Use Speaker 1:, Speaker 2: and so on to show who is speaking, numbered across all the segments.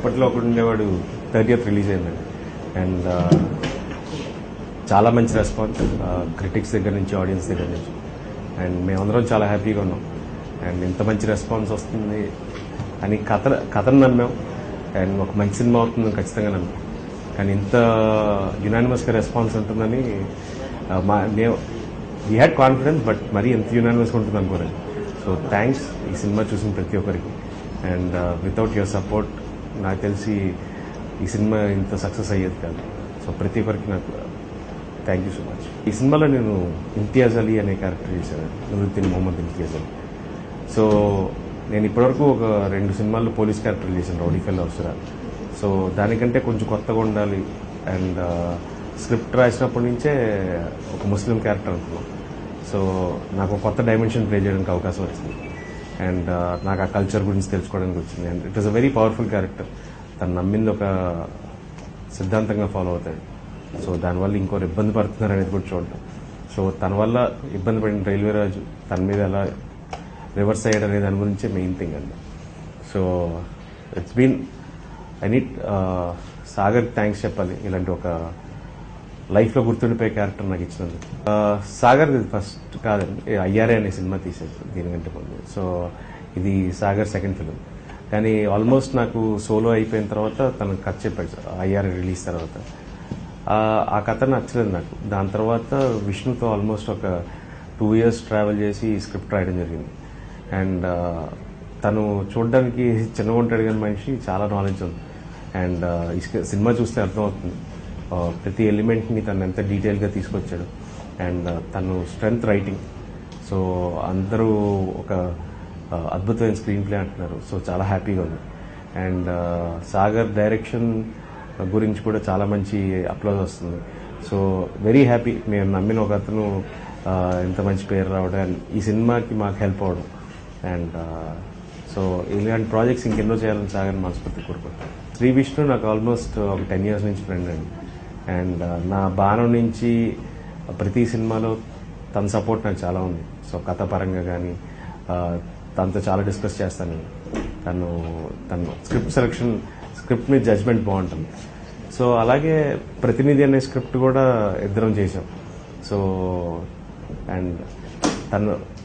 Speaker 1: అప్పట్లో ఒకటి ఉండేవాడు 30th రిలీజ్ అయిందండి. అండ్ చాలా మంచి రెస్పాన్స్ క్రిటిక్స్ దగ్గర నుంచి, ఆడియన్స్ దగ్గర నుంచి. అండ్ మేమందరం చాలా హ్యాపీగా ఉన్నాం. అండ్ ఇంత మంచి రెస్పాన్స్ వస్తుంది అని కథను నమ్మాం. అండ్ ఒక మంచి సినిమా అవుతుందని ఖచ్చితంగా నమ్మాం. కానీ ఇంత యునానిమస్గా రెస్పాన్స్ ఉంటుందని వీ హ్యాడ్ కాన్ఫిడెన్స్, బట్ మరీ ఎంత యునానిమస్గా ఉంటుంది అనుకోలేదు. సో థ్యాంక్స్ ఈ సినిమా చూసిన ప్రతి ఒక్కరికి. అండ్ వితౌట్ యువర్ సపోర్ట్ నాకు తెలిసి ఈ సినిమా ఇంత సక్సెస్ అయ్యేది కాదు. సో ప్రతి ఒక్కరికి నాకు థ్యాంక్ యూ సో మచ్. ఈ సినిమాలో నేను ఇమ్తియాజ్ అలీ అనే క్యారెక్టర్ చేశాను, నూరుద్దీన్ మొహమ్మద్ ఇమ్తియాజ్ అలీ. సో నేను ఇప్పటివరకు ఒక 2 సినిమాల్లో పోలీస్ క్యారెక్టర్ చేశాను, రౌడీ ఫెల్లో అవసరా. సో దానికంటే కొంచెం కొత్తగా ఉండాలి. అండ్ స్క్రిప్ట్ రాసినప్పటి నుంచే ఒక ముస్లిం క్యారెక్టర్ అనుకున్నాం. సో నాకు కొత్త డైమెన్షన్ ప్లే చేయడానికి అవకాశం వచ్చింది. అండ్ నాకు ఆ కల్చర్ గురించి తెలుసుకోవడానికి వచ్చింది. And it was a very powerful character. తను నమ్మింది ఒక సిద్ధాంతంగా ఫాలో అవుతాడు. సో దానివల్ల ఇంకోరు ఇబ్బంది పడుతున్నారు అనేది కూడా చూడటం. సో తన వల్ల ఇబ్బంది పడిన రైల్వే రాజు తన మీద ఎలా రివర్స్ అయ్యాడు అనే దాని గురించే మెయిన్ థింగ్ అండి. So it's been I need Sagar thanks చెప్పాలి, ఇలాంటి ఒక లైఫ్లో గుర్తుండిపోయే క్యారెక్టర్ నాకు ఇచ్చినందుకు. సాగర్ ఫస్ట్ కాదండి, అయ్యారే అనే సినిమా తీసేది దీనికంటే ముందు. సో ఇది సాగర్ సెకండ్ ఫిలిం. కానీ ఆల్మోస్ట్ నాకు సోలో అయిపోయిన తర్వాత తనకు కథ చెప్పాడు సార్, అయ్యారే రిలీజ్ తర్వాత. ఆ కథ నచ్చలేదు నాకు. దాని తర్వాత విష్ణుతో ఆల్మోస్ట్ ఒక 2 years ట్రావెల్ చేసి స్క్రిప్ట్ రాయడం జరిగింది. అండ్ తను చూడడానికి చిన్నగా ఉంటాడు కానీ మనిషి చాలా నాలెడ్జ్ ఉంది. అండ్ ఈ సినిమా చూస్తే అర్థమవుతుంది ప్రతి ఎలిమెంట్ని తను ఎంత డీటెయిల్గా తీసుకొచ్చాడు. అండ్ తను స్ట్రెంగ్త్ రైటింగ్. సో అందరూ ఒక అద్భుతమైన స్క్రీన్ ప్లే అంటున్నారు. సో చాలా హ్యాపీగా ఉంది. అండ్ సాగర్ డైరెక్షన్ గురించి కూడా చాలా మంచి అప్లోజ్ వస్తుంది. So very happy. మేము నమ్మిన ఒక అతను ఇంత మంచి పేరు రావడం, అండ్ ఈ సినిమాకి మాకు హెల్ప్ అవ్వడం. అండ్ సో ఇలాంటి ప్రాజెక్ట్స్ ఇంకెన్నో చేయాలని సాగర్ మనస్ఫూర్తి కోరుకుంటాను. శ్రీ విష్ణు నాకు ఆల్మోస్ట్ ఒక 10 years నుంచి ఫ్రెండ్ అండి. అండ్ నా బాణం నుంచి ప్రతి సినిమాలో తన సపోర్ట్ నాకు చాలా ఉంది. సో కథ పరంగా కానీ తనతో చాలా డిస్కస్ చేస్తాను. తను స్క్రిప్ట్ సెలెక్షన్, స్క్రిప్ట్ మీద జడ్జ్మెంట్ బాగుంటుంది. సో అలాగే ప్రతినిధి అనే స్క్రిప్ట్ కూడా ఇద్దరం చేసాం. సో అండ్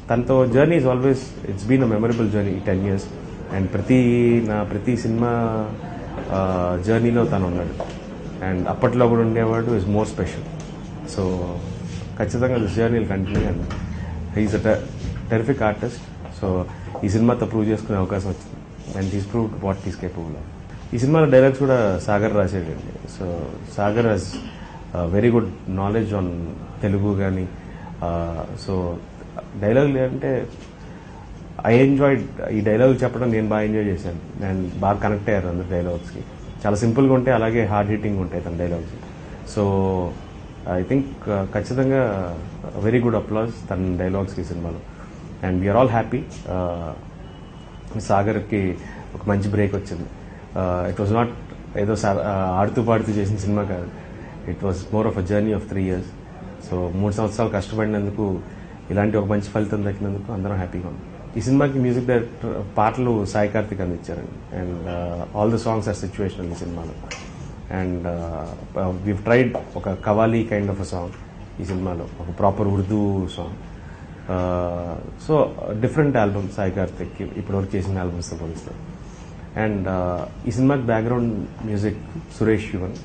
Speaker 1: తనతో journey is always it's been a memorable journey ఈ 10 years. అండ్ ప్రతి సినిమా జర్నీలో తను ఉన్నాడు. అండ్ అప్పట్లో కూడా ఉండేవాడు ఈజ్ మోర్ స్పెషల్. సో ఖచ్చితంగా this journey will continue. And he's a terrific artist. So ఈ సినిమాతో ప్రూవ్ చేసుకునే అవకాశం వచ్చింది. And he's proved what he's capable of. ఈ సినిమాలో డైలాగ్స్ కూడా సాగర్ రాసేటండి. So Sagar has very good knowledge on Telugu కానీ. సో డైలాగులు అంటే ఐ ఎంజాయ్డ్ ఈ డైలాగ్ చెప్పడం. నేను బాగా ఎంజాయ్ చేశాను. అండ్ బాగా కనెక్ట్ అయ్యారు అందరు డైలాగ్స్కి. చాలా సింపుల్గా ఉంటాయి, అలాగే హార్డ్ హిట్టింగ్ ఉంటాయి తన డైలాగ్స్. సో ఐ థింక్ ఖచ్చితంగా వెరీ గుడ్ అప్లాజ్ తన డైలాగ్స్కి ఈ సినిమాలో. And we're all happy. సాగర్కి ఒక మంచి బ్రేక్ వచ్చింది. ఇట్ వాజ్ నాట్ ఏదో ఆడుతూ పాడుతూ చేసిన సినిమా కాదు. It was more of a journey of 3 years. So 3 సంవత్సరాలు కష్టపడినందుకు ఇలాంటి ఒక మంచి ఫలితం దక్కినందుకు అందరం హ్యాపీగా ఉన్నాం. ఈ సినిమాకి మ్యూజిక్ డైరెక్టర్ పాటలు సాయి కార్తిక్ అందించారండి. And all the songs are situational ఈ సినిమాలో. అండ్ వీవ్ ట్రైడ్ ఒక qawwali kind of a song ఈ సినిమాలో, ఒక proper Urdu song. So different album Sai Karthik ఇప్పటివరకు చేసిన ఆల్బమ్స్తో పోలిస్తే. అండ్ ఈ సినిమాకి background music Suresh Yuvan.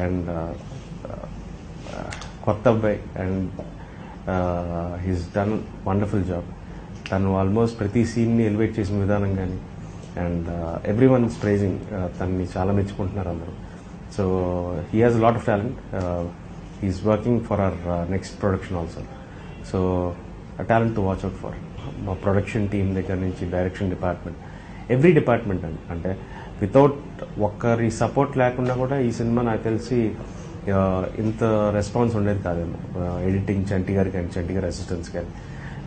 Speaker 1: And కొత్త అబ్బాయి. And he's done wonderful job. తను ఆల్మోస్ట్ ప్రతి సీన్ని ఎలివేట్ చేసిన విధానం కానీ. And everyone is praising. తనని చాలా మెచ్చుకుంటున్నారు అందరూ. So he has a lot of talent. He's working for our next production also. So a talent to watch out for. మా ప్రొడక్షన్ టీమ్ దగ్గర నుంచి డైరెక్షన్ డిపార్ట్మెంట్, ఎవ్రీ డిపార్ట్మెంట్ అంటే without ఒక్కరి support లేకుండా కూడా ఈ సినిమా నాకు తెలిసి ఇంత రెస్పాన్స్ ఉండేది కాదేమో. ఎడిటింగ్ చంటి గారు కానీ, చంటి గారి అసిస్టెంట్స్ కానీ,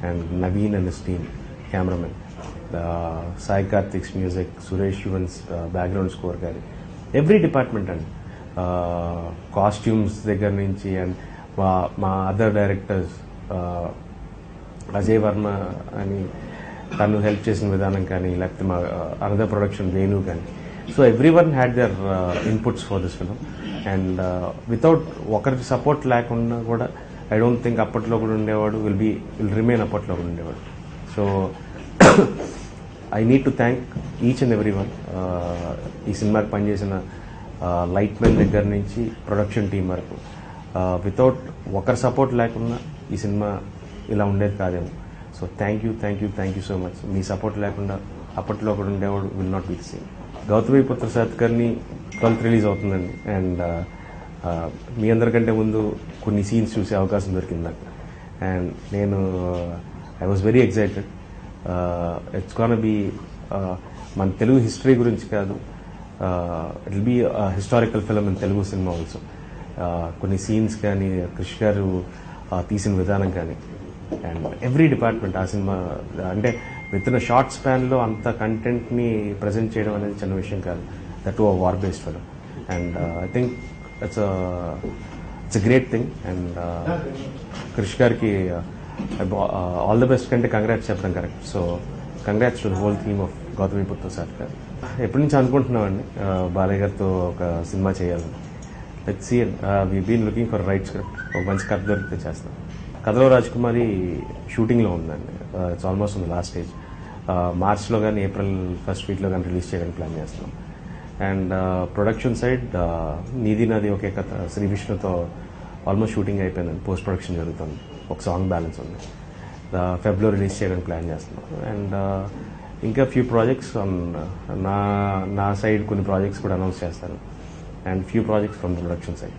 Speaker 1: and Naveen and his team, cameraman, Sai Karthik's music, Suresh Yuvan's background score కానీ, ఎవ్రీ డిపార్ట్మెంట్ అండి. కాస్ట్యూమ్స్ దగ్గర నుంచి. అండ్ మా అదర్ డైరెక్టర్స్ అజయ్ వర్మ అని తను హెల్ప్ చేసిన విధానం కానీ, లేకపోతే మా అనదర్ ప్రొడక్షన్ వేణు కానీ, so every one had there inputs for this film and without ఒకరి సపోర్ట్ లేకుండా కూడా ఐ డోంట్ థింక్ అప్పట్లో కూడా ఉండేవాడు విల్ రిమైన్ అప్పట్లో కూడా ఉండేవాడు. So I need to thank each and every one. ఈ సినిమాకి పనిచేసిన లైట్ మెన్ దగ్గర నుంచి ప్రొడక్షన్ టీం వరకు వితౌట్ ఒకరి సపోర్ట్ లేకుండా ఈ సినిమా ఇలా ఉండేది కాదేమో. So thank you so much. Me support లేకుండా అప్పట్లో కూడా ఉండేవాడు will not be the same. Gautamiputra Satakarni 12th release అవుతుందండి అండ్ మీ అందరికంటే ముందు కొన్ని సీన్స్ చూసే అవకాశం దొరికింది నాకు అండ్ నేను I was very excited. It's gonna be మన తెలుగు హిస్టరీ గురించి కాదు, it will be historical film in Telugu cinema also. కొన్ని సీన్స్ కానీ క్రిష్ గారు తీసిన విధానం కానీ అండ్ ఎవ్రీ డిపార్ట్మెంట్ ఆ సినిమా అంటే విత్ ఇన్ షార్ట్ స్పాన్లో అంత కంటెంట్ని ప్రజెంట్ చేయడం అనేది చిన్న విషయం కాదు, that to war based film and I think it's a great thing and Krish గారికి ఆల్ ద బెస్ట్ కంటే కంగ్రాట్స్ చెప్పడం correct. So congrats to the whole theme of Gautamiputra Satakarni. ఎప్పటి నుంచి అనుకుంటున్నామండి బాలయ్య గారితో ఒక సినిమా చేయాలని. Let's see. We been looking for right script. ఒక మంచి కథ దొరికితే చేస్తాం. కథలో రాజకుమారి షూటింగ్లో ఉందండి. ఇట్స్ ఆల్మోస్ట్ ఉంది లాస్ట్ స్టేజ్. మార్చ్లో కానీ ఏప్రిల్ ఫస్ట్ వీక్లో కానీ రిలీజ్ చేయడానికి ప్లాన్ చేస్తున్నాం. అండ్ ప్రొడక్షన్ సైడ్ నీది నాది ఒకే కథ శ్రీ విష్ణుతో ఆల్మోస్ట్ షూటింగ్ అయిపోయిందండి. పోస్ట్ ప్రొడక్షన్ జరుగుతుంది. ఒక సాంగ్ బ్యాలెన్స్ ఉంది. ఫెబ్రవరి రిలీజ్ చేయడానికి ప్లాన్ చేస్తున్నాం. అండ్ ఇంకా ఫ్యూ ప్రాజెక్ట్స్ నా సైడ్ కొన్ని ప్రాజెక్ట్స్ కూడా అనౌన్స్ చేస్తాను and few projects from the production side.